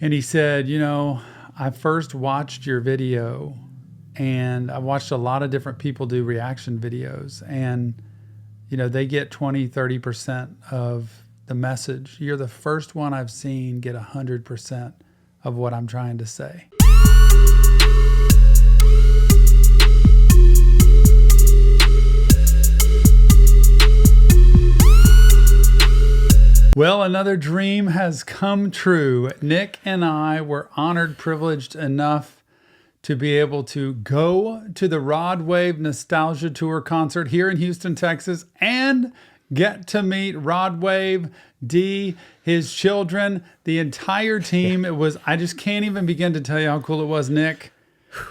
And he said, I first watched your video and I watched a lot of different people do reaction videos, and, they get 20, 30% of the message. You're the first one I've seen get 100% of what I'm trying to say. Well, another dream has come true. Nick and I were honored, privileged enough to be able to go to the Rodwave Nostalgia Tour concert here in Houston, Texas, and get to meet Rodwave, D, his children, the entire team. I just can't even begin to tell you how cool it was, Nick.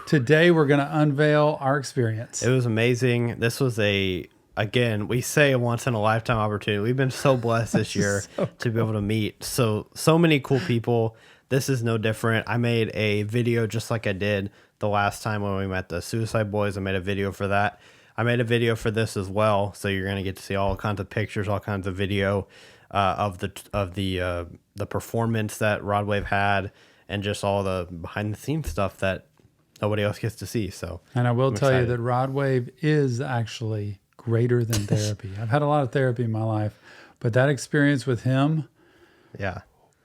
Today, we're going to unveil our experience. It was amazing. This was again, we say a once in a lifetime opportunity. We've been so blessed this year to be able to meet so many cool people. This is no different. I made a video just like I did the last time when we met the Suicide Boys. I made a video for that. I made a video for this as well. So you're going to get to see all kinds of pictures, all kinds of video of the performance that Rodwave had, and just all the behind the scenes stuff that nobody else gets to see. So, and I will tell you that Rodwave is actually greater than therapy. I've had a lot of therapy in my life, but that experience with him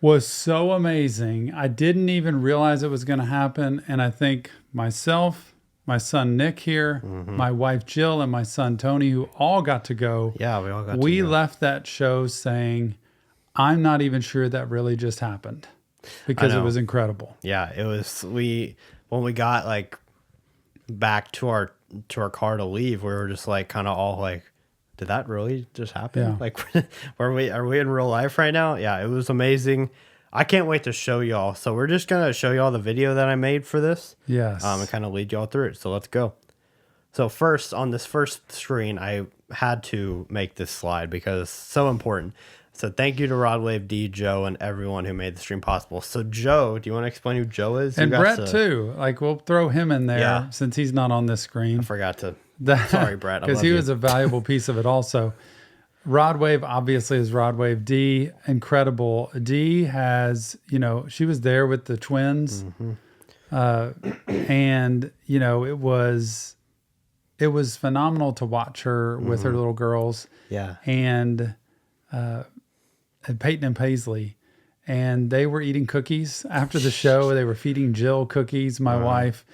was so amazing. I didn't even realize it was going to happen. And I think myself, my son Nick here, my wife Jill, and my son Tony, who all got to go. Yeah, we all got to go. We left that show saying, I'm not even sure that really just happened, because it was incredible. Yeah, it was. When we got back to our car to leave, we were just kind of all like, did that really just happen? Yeah. are we in real life right now? Yeah, it was amazing. I can't wait to show y'all. So we're just going to show y'all the video that I made for this. Yes. And kind of lead y'all through it. So let's go. So first, on this first screen, I had to make this slide because it's so important. So thank you to Rodwave, D, Joe, and everyone who made the stream possible. So Joe, do you want to explain who Joe is? And Brett too. We'll throw him in there since he's not on this screen. I forgot to. Sorry, Brett. Because he was a valuable piece of it also. Rodwave obviously is Rodwave. D, incredible. D has, she was there with the twins. And, it was phenomenal to watch her with her little girls. Yeah. And Peyton and Paisley. And they were eating cookies after the show. They were feeding Jill cookies, my wife.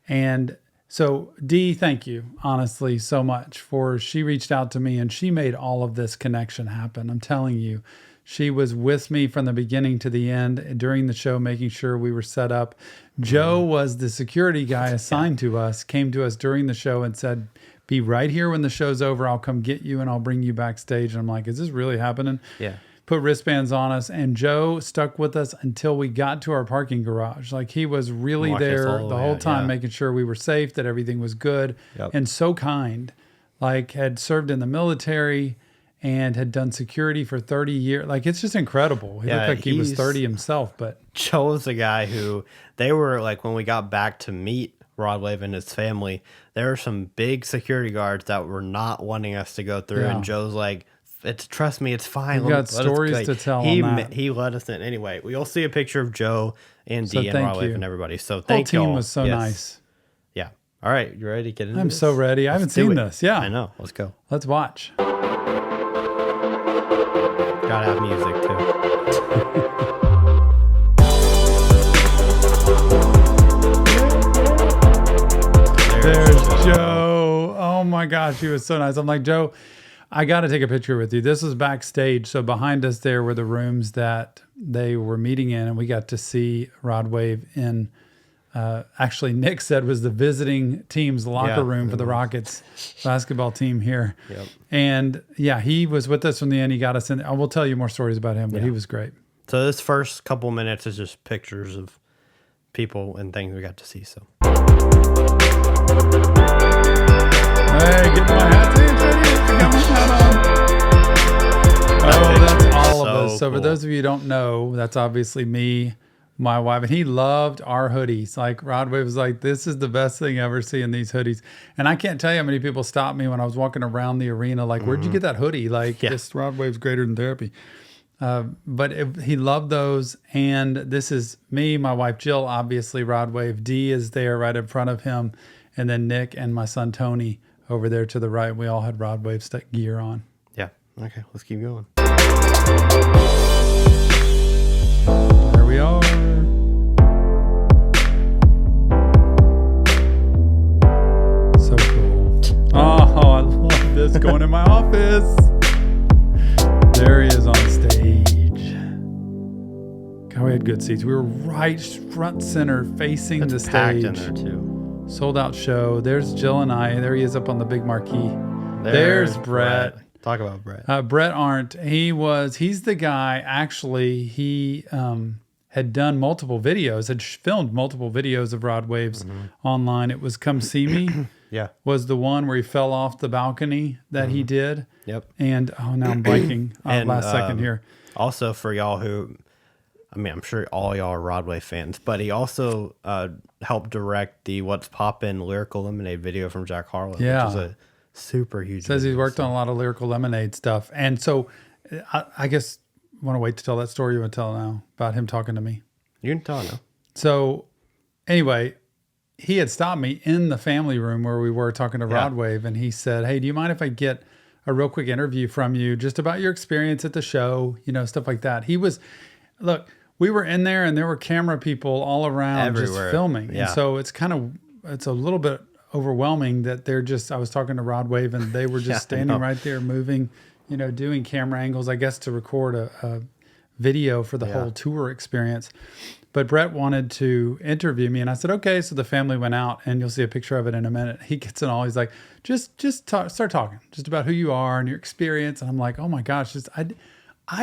And so, Dee, thank you, honestly, so much she reached out to me and she made all of this connection happen. I'm telling you, she was with me from the beginning to the end during the show, making sure we were set up. Joe was the security guy assigned to us, came to us during the show and said, be right here when the show's over. I'll come get you and I'll bring you backstage. And I'm like, is this really happening? Yeah. Put wristbands on us, and Joe stuck with us until we got to our parking garage. He was really there the whole time, making sure we were safe, that everything was good, and so kind. Had served in the military and had done security for 30 years. It's just incredible. He looked like he was 30 himself. But Joe was the guy who, they were when we got back to meet Rodwave and his family, there were some big security guards that were not wanting us to go through, and Joe's like, trust me, it's fine. We've got stories to tell he, on that. He let us in. Anyway, we'll see a picture of Joe and Dee and Rodwave and everybody. So thank you. you. The whole team was so nice. Yeah. All right. You ready to get into this? I'm so ready. I haven't seen this. Yeah. I know. Let's go. Let's watch. Gotta have music too. There's Joe. Oh my gosh, he was so nice. I'm like, Joe, I got to take a picture with you. This was backstage. So behind us there were the rooms that they were meeting in, and we got to see Rodwave in, actually Nick said was the visiting team's locker room for the Rockets basketball team here. Yep. And he was with us from the end. He got us in. I will tell you more stories about him, but he was great. So this first couple minutes is just pictures of people and things we got to see. So. Hey, get my hat. Got my hat on. Oh, that's all of us. So cool. For those of you who don't know, that's obviously me, my wife, and he loved our hoodies. Rodwave was like, this is the best thing ever, seeing these hoodies. And I can't tell you how many people stopped me when I was walking around the arena, where'd you get that hoodie? This Rodwave's greater than therapy. He loved those. And this is me, my wife Jill, obviously rodwave. Dee is there right in front of him, and then Nick and my son Tony over there to the right. We all had rodwave gear on. Yeah. Okay, let's keep going. There we are. So cool. Oh, I love this. Going in my office. There he is on stage. God, we had good seats. We were right front center facing the stage. Packed in there too. Sold out show. There's Jill and I. There he is up on the big marquee. There's Brett. Talk about Brett. Brett Arndt. He's the guy, actually, he had done multiple videos, had filmed multiple videos of Rod Waves online. It was Come See Me. Yeah. Was the one where he fell off the balcony that he did. Yep. And, now I'm blanking last second here. Also for y'all who, I mean, I'm sure all y'all are Rodway fans, but he also helped direct the What's Poppin' Lyrical Lemonade video from Jack Harlow, which is a super huge Says he's worked on a lot of Lyrical Lemonade stuff. And so I guess want to wait to tell that story you want to tell now about him talking to me. You can tell now. So anyway, he had stopped me in the family room where we were talking to Rodwave, and he said, "Hey, do you mind if I get a real quick interview from you just about your experience at the show, stuff like that?" Look, we were in there and there were camera people all around everywhere, just filming. Yeah. And so it's a little bit overwhelming that I was talking to Rodwave and they were just standing right there moving, doing camera angles, I guess, to record a video for the whole tour experience. But Brett wanted to interview me, and I said, okay. So the family went out, and you'll see a picture of it in a minute. He gets it all. He's like, just start talking just about who you are and your experience. And I'm like, oh my gosh, I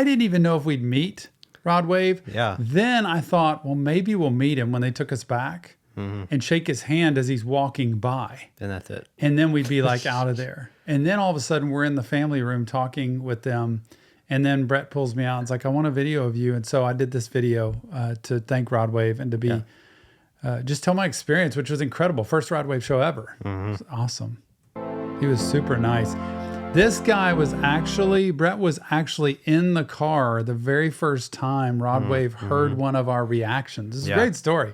didn't even know if we'd meet Rodwave. Yeah. Then I thought, well, maybe we'll meet him when they took us back and shake his hand as he's walking by. And that's it. And then we'd be like out of there. And then all of a sudden we're in the family room talking with them. And then Brett pulls me out and is like, I want a video of you. And so I did this video to thank Rodwave and to be just tell my experience, which was incredible. First Rodwave show ever. It was awesome. He was super nice. This guy Brett was actually in the car the very first time Rodwave heard one of our reactions. This is a great story.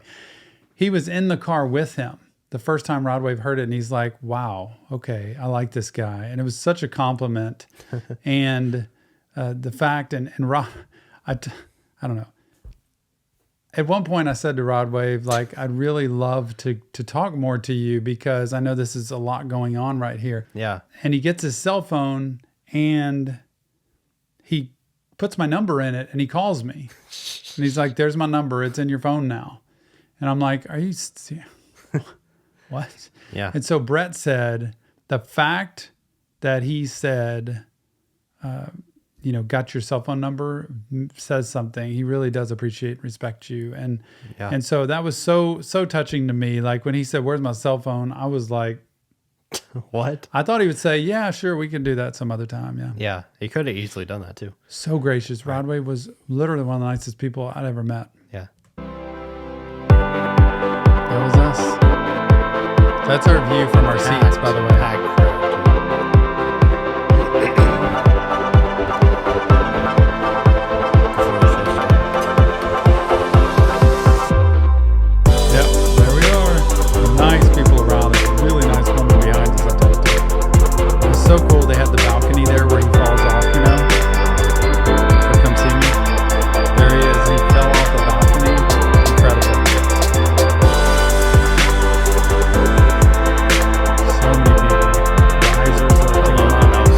He was in the car with him the first time Rodwave heard it, and he's like, wow, okay, I like this guy. And it was such a compliment. And the fact, and Rod, I don't know. At one point I said to Rodwave, like, I'd really love to talk more to you because I know this is a lot going on right here. Yeah. And he gets his cell phone and he puts my number in it and he calls me. And he's like, there's my number. It's in your phone now. And I'm like, are you, what? Yeah. And so Brett said, the fact that he said, got your cell phone number says something. He really does appreciate and respect you. And so that was so touching to me. Like when he said, where's my cell phone? I was like, what? I thought he would say, yeah, sure, we can do that some other time. Yeah. Yeah. He could have easily done that too. So gracious. Right. Rodwave was literally one of the nicest people I'd ever met. Yeah. That was us. That's our view from our seats, by the way. So cool. They had the balcony there where he falls off, for Come See Me. There he is. He fell off the balcony. Incredible. So many people. Risers lifting him up.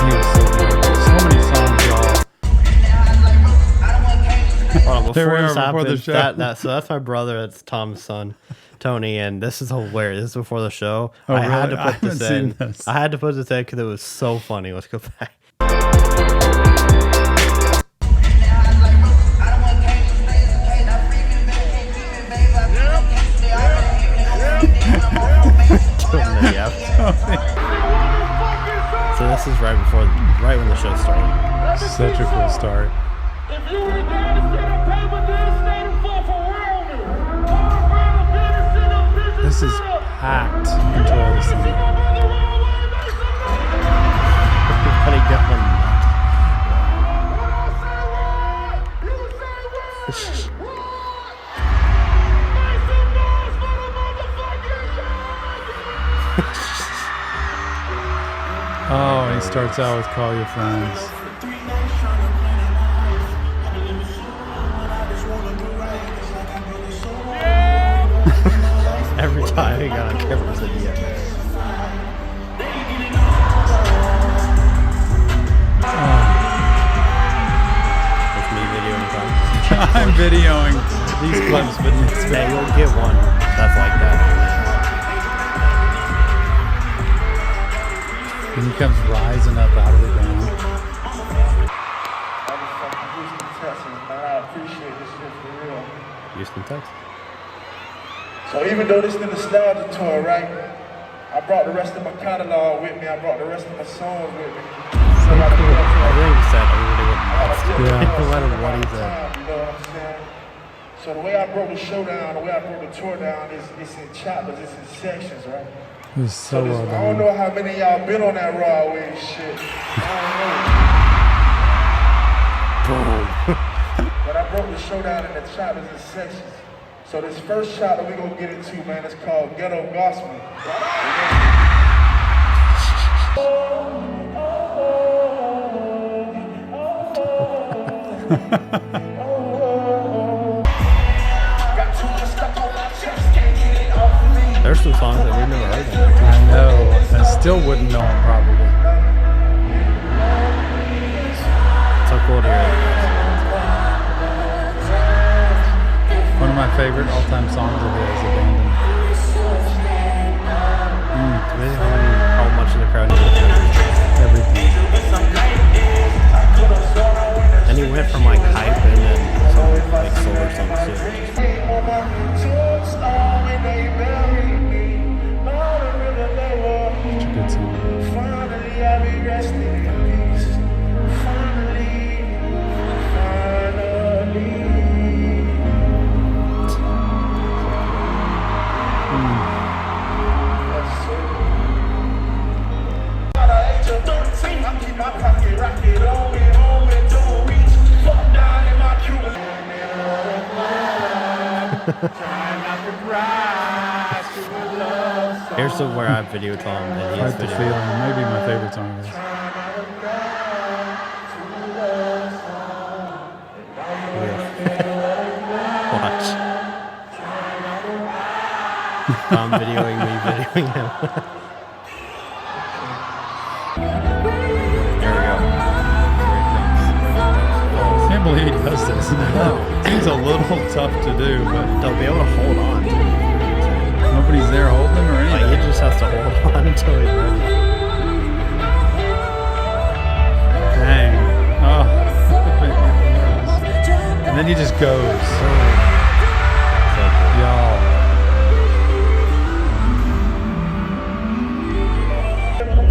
He was so good. So many songs, y'all. Before the show. So that's my brother. That's Tom's son, Tony, and this is hilarious. This is before the show. Oh, I really? had to put this in. I had to put this in because it was so funny. Let's go back. So this is right when the show started. Such a cool start. If you ain't got to sit up paper, then stand for Wilder. This is packed until the sun. Everybody going nuts. Oh, he starts out with call your friends. Every time he got on camera, said yeah. It's me videoing time. I'm videoing these clips, but it's Hey, you'll get one that's like that. and he comes rising up out of the ground. I'm from Houston, Texas, man. I appreciate this shit for real. Houston, Texas. So even though this is the nostalgia tour, right? I brought the rest of my catalog with me. I brought the rest of my songs with me. So I I think he said everybody went nuts. Yeah. No matter what he said. You know what I'm saying? So the way I broke the show down, the way I broke the tour down, it's in chapters, it's in sections, right? It was so well I don't done. know how many of y'all been on that Rodwave shit. I don't know. But I broke the show down in the chapters and sections. So this first chapter we're gonna get into, man, it's called Ghetto Gospel. There's some songs that we've never heard of. I know. I still wouldn't know him probably. So cool to hear that. One of my favorite all-time songs of his, Abandoned. Amazing how much of the crowd knew Everything. and he went from like hype and then some like solar songs too. Such a good song. Finally, I be resting in peace. Finally. Yes, sir. At the age of 13, I keep my pocket rocket on me, don't reach. Fuck down in my Cuban. Trying not to cry to a love song. Here's the where I videoed Tom and he's Fight the videoing. Feeling. Maybe my favorite song of his. Watch. Tom videoing me videoing him. There we go. I can't believe he does this. Seems a little tough to do, but They'll be able to hold on to it. nobody's there holding him or Like anything. he just has to hold on until he's ready. Dang. Oh. And then he just goes. Y'all.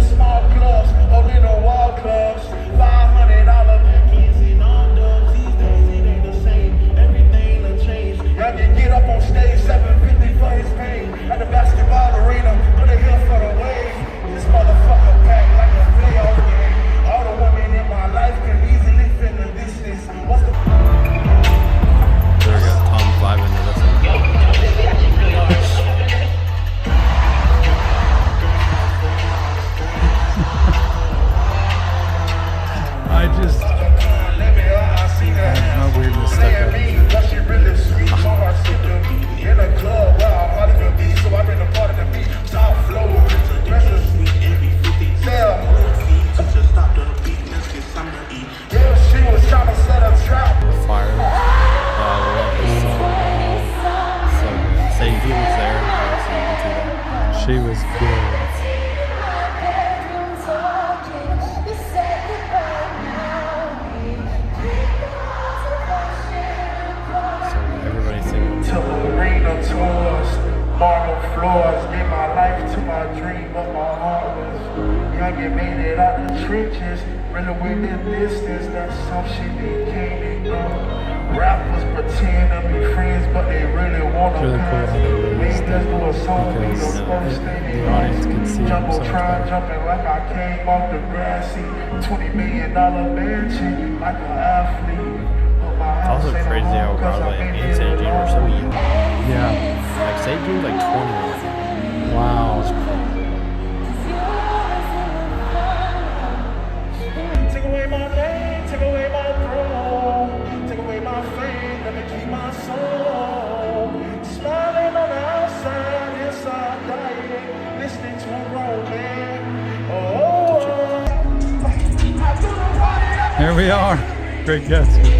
Small clubs, holding on wall clubs, $500 packets in all dubs. These days it ain't the same, everything done changed. Y'all can get up on stage, 750 for his pain. At the basketball arena, put a hill for the wave. This motherfucker packed like a playoff game. All the women in my life can easily fit the distance. What's the There we go. really within distance, that's some shit they can't ignore. Rappers pretend to be friends, but they really want to Really cool how they released it because the audience could see them so much better. Jumping like I came off the grass seat. $20 million mansion like an athlete. It's also crazy how Broadway and St. Jean were so young. Yeah. Like St. Jean was like 21. Wow. Take away my name, take away my throne, take away my fame, let me keep my soul. Smiling on the outside, inside dying, listening to a grown man. Oh, Here we are. Great Gatsby.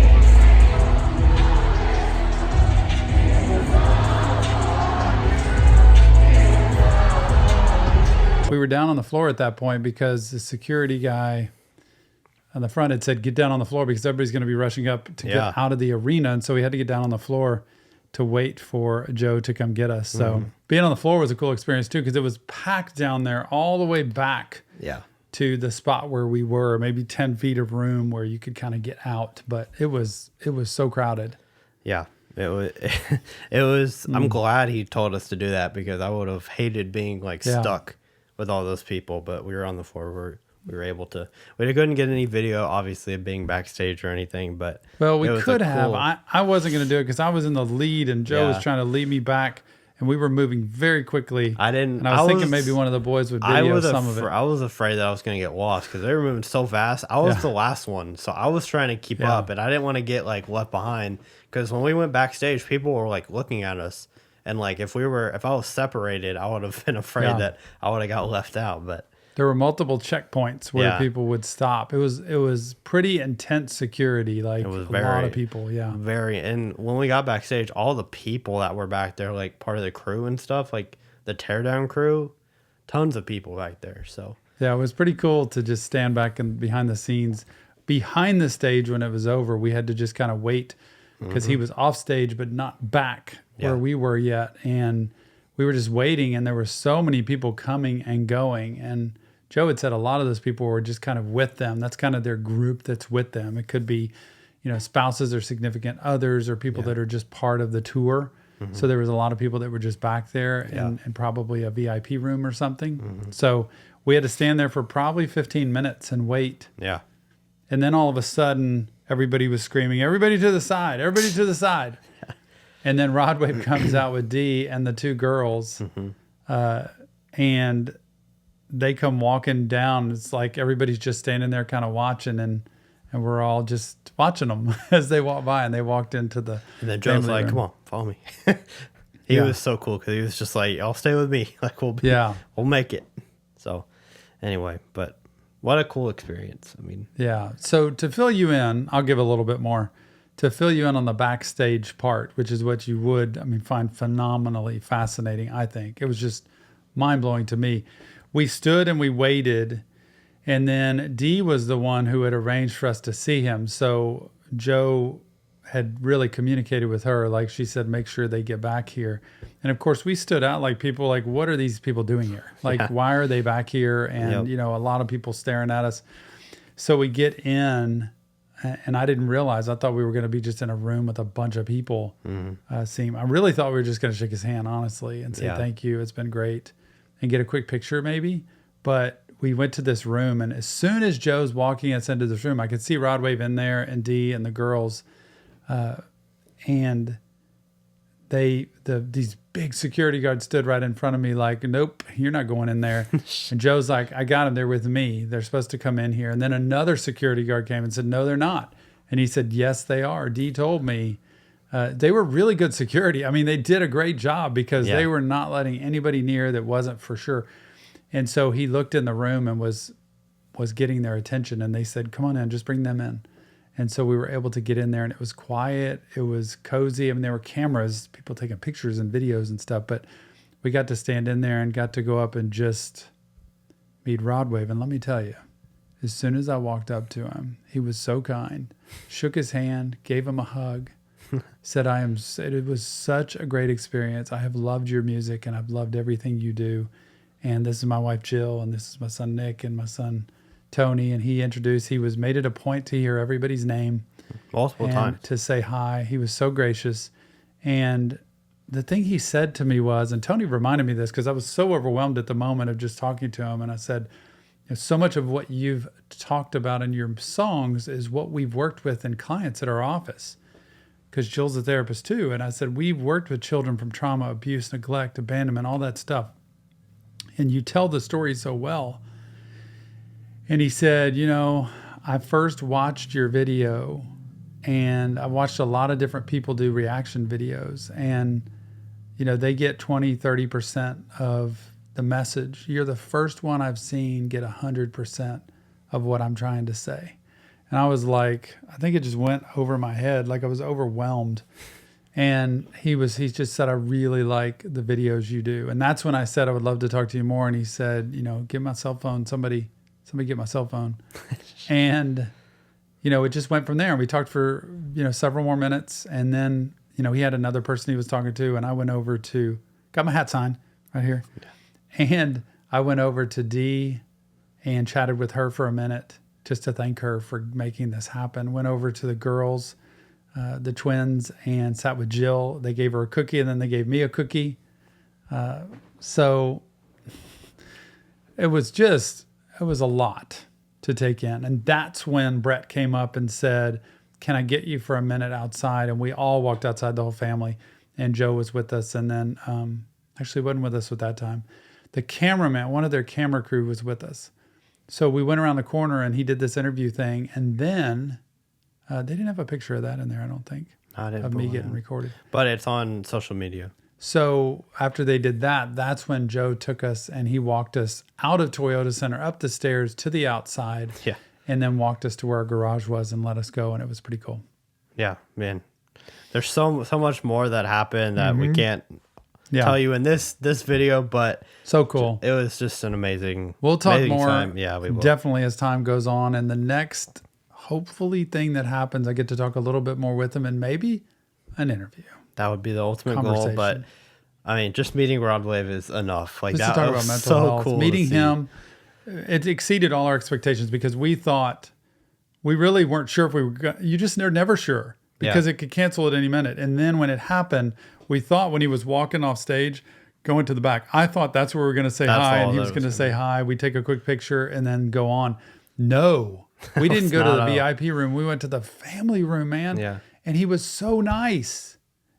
We were down on the floor at that point because the security guy on the front had said, get down on the floor because everybody's going to be rushing up to get out of the arena. And so we had to get down on the floor to wait for Joe to come get us. So being on the floor was a cool experience too because it was packed down there all the way back to the spot where we were, maybe 10 feet of room where you could kind of get out. But it was so crowded. Yeah. It was I'm glad he told us to do that because I would have hated being like stuck with all those people, but we were on the floor where we were able to. We couldn't get any video, obviously, of being backstage or anything, but well, we could have. I wasn't going to do it because I was in the lead, and Joe was trying to lead me back, and we were moving very quickly. I didn't. And I was thinking maybe one of the boys would video some of it. I was afraid that I was going to get lost because they were moving so fast. I was the last one, so I was trying to keep up, and I didn't want to get like left behind because when we went backstage, people were like looking at us. And like if I was separated, I would have been afraid that I would have got left out. But there were multiple checkpoints where people would stop. It was pretty intense security, like a lot of people. Very. And when we got backstage, all the people that were back there, like part of the crew and stuff, like the teardown crew, tons of people back there. So yeah, it was pretty cool to just stand back and behind the scenes, behind the stage when it was over. We had to just kind of wait because he was off stage, but not back where we were yet. And we were just waiting, and there were so many people coming and going. And Joe had said a lot of those people were just kind of with them. That's kind of their group that's with them. It could be, spouses or significant others or people that are just part of the tour. So there was a lot of people that were just back there in probably a VIP room or something. So we had to stand there for probably 15 minutes and wait. Yeah. And then all of a sudden, everybody was screaming, everybody to the side, everybody to the side. And then Rodwave comes out with D and the two girls, and they come walking down. It's like everybody's just standing there kind of watching, and we're all just watching them as they walk by, and they walked into the And then Joe's like, come on, follow me. He was so cool because he was just like, y'all stay with me. Like, we'll make it. So anyway, but what a cool experience. I mean. Yeah. So to fill you in, I'll give a little bit more. To fill you in on the backstage part, which is what you would, find phenomenally fascinating, I think. It was just mind-blowing to me. We stood and we waited, and then Dee was the one who had arranged for us to see him. So Joe had really communicated with her. Like she said, make sure they get back here. And of course, we stood out like people like, what are these people doing here? Like, why are they back here? And, a lot of people staring at us. So we get in. And I didn't realize. I thought we were going to be just in a room with a bunch of people. I really thought we were just going to shake his hand, honestly, and say thank you. It's been great, and get a quick picture maybe. But we went to this room, and as soon as Joe's walking us into this room, I could see Rodwave in there and Dee and the girls, and these big security guards stood right in front of me like, nope, you're not going in there. And Joe's like, I got them. They're with me. They're supposed to come in here. And then another security guard came and said, no, they're not. And he said, yes, they are. Dee told me. They were really good security. They did a great job because they were not letting anybody near that wasn't for sure. And so he looked in the room and was getting their attention. And they said, come on in, just bring them in. And so we were able to get in there, and it was quiet. It was cozy. There were cameras, people taking pictures and videos and stuff. But we got to stand in there and got to go up and just meet Rodwave. And let me tell you, as soon as I walked up to him, he was so kind, shook his hand, gave him a hug, said, it was such a great experience. I have loved your music, and I've loved everything you do. And this is my wife, Jill, and this is my son, Nick, and my son, Tony, and he made it a point to hear everybody's name multiple and times. to say hi. He was so gracious. And the thing he said to me was, and Tony reminded me of this because I was so overwhelmed at the moment of just talking to him. And I said, so much of what you've talked about in your songs is what we've worked with in clients at our office. Because Jill's a therapist too. And I said, we've worked with children from trauma, abuse, neglect, abandonment, all that stuff. And you tell the story so well. And he said, I first watched your video and I watched a lot of different people do reaction videos. And, they get 20, 30% of the message. You're the first one I've seen get 100% of what I'm trying to say. And I was like, I think it just went over my head. Like I was overwhelmed. And he just said, I really like the videos you do. And that's when I said, I would love to talk to you more. And he said, get my cell phone. Somebody get my cell phone. And, it just went from there. And we talked for, several more minutes. And then, he had another person he was talking to. And I went over got my hat sign right here. Yeah. And I went over to Dee and chatted with her for a minute just to thank her for making this happen. Went over to the girls, the twins, and sat with Jill. They gave her a cookie and then they gave me a cookie. So it was a lot to take in. And that's when Brett came up and said, can I get you for a minute outside? And we all walked outside, the whole family. And Joe was with us. And then actually wasn't with us at that time. The cameraman, one of their camera crew was with us. So we went around the corner and he did this interview thing. And then they didn't have a picture of that in there, I don't think, of me getting recorded. But it's on social media. So after they did that, that's when Joe took us and he walked us out of Toyota Center, up the stairs to the outside. Yeah. And then walked us to where our garage was and let us go. And it was pretty cool. Yeah, man. There's so much more that happened that we can't tell you in this video, but so cool. It was just an amazing. We'll talk more. Time. Yeah, we will. Definitely as time goes on. And the next, hopefully, thing that happens, I get to talk a little bit more with him and maybe an interview. That would be the ultimate goal. But I mean, just meeting Rodwave is enough. Like just that to talk was about mental so health. cool. Meeting him, it exceeded all our expectations because we thought we really weren't sure if we were. You just are never sure because it could cancel at any minute. And then when it happened, we thought when he was walking off stage, going to the back, I thought that's where we were going to say hi, and he was going to say hi. We take a quick picture and then go on. No, we didn't go to the VIP room. We went to the family room, man. Yeah. And he was so nice.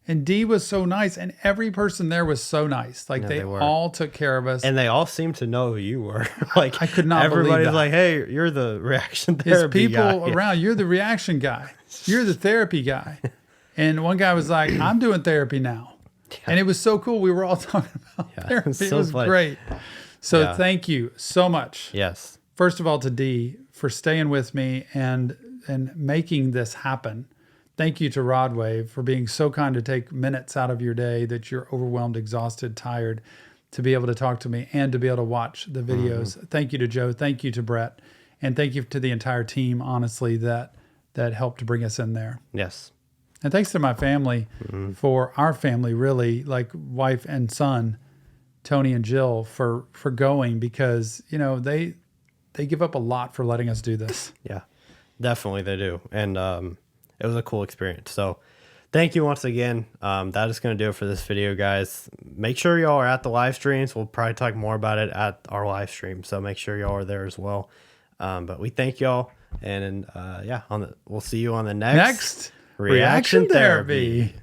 And Dee was so nice. And every person there was so nice. Like they all took care of us. And they all seemed to know who you were. Like I could not believe that. Everybody's like, hey, you're the reaction therapy There's people guy. around. You're the reaction guy. You're the therapy guy. And one guy was like, I'm doing therapy now. Yeah. And it was so cool. We were all talking about therapy. It was great. So thank you so much. Yes. First of all, to Dee for staying with me and making this happen. Thank you to Rodwave for being so kind to take minutes out of your day that you're overwhelmed, exhausted, tired, to be able to talk to me and to be able to watch the videos. Mm-hmm. Thank you to Joe. Thank you to Brett. And thank you to the entire team, honestly, that helped bring us in there. Yes. And thanks to my family for our family, really, like wife and son, Tony and Jill, for going because, they give up a lot for letting us do this. Yeah, definitely they do. And it was a cool experience. So thank you once again. That is going to do it for this video, guys. Make sure y'all are at the live streams. We'll probably talk more about it at our live stream. So make sure y'all are there as well. But we thank y'all. And we'll see you on the next Reaction Therapy.